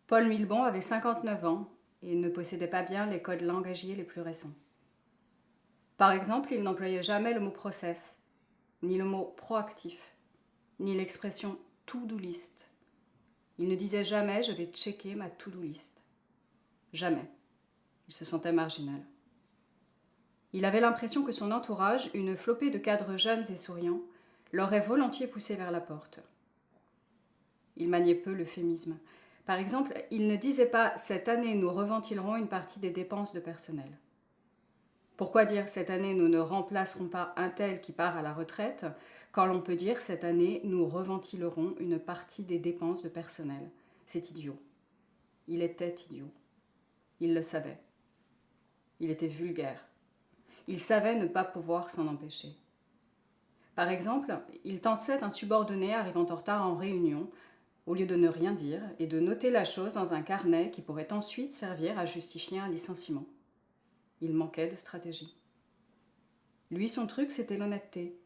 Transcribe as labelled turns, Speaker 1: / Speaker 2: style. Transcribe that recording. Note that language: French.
Speaker 1: Paul Milbon avait 59 ans et ne possédait pas bien les codes langagiers les plus récents. Par exemple, il n'employait jamais le mot process, ni le mot proactif, ni l'expression to-do list. Il ne disait jamais « je vais checker ma to-do list ». Jamais. Il se sentait marginal. Il avait l'impression que son entourage, une flopée de cadres jeunes et souriants, l'aurait volontiers poussé vers la porte. Il maniait peu l'euphémisme. Par exemple, il ne disait pas « cette année, nous reventilerons une partie des dépenses de personnel ». Pourquoi dire « cette année, nous ne remplacerons pas un tel qui part à la retraite » quand l'on peut dire « cette année, nous reventilerons une partie des dépenses de personnel ». C'est idiot. Il était idiot. Il le savait. Il était vulgaire. Il savait ne pas pouvoir s'en empêcher. Par exemple, il tensait un subordonné arrivant en retard en réunion, au lieu de ne rien dire et de noter la chose dans un carnet qui pourrait ensuite servir à justifier un licenciement. Il manquait de stratégie. Lui, son truc, c'était l'honnêteté.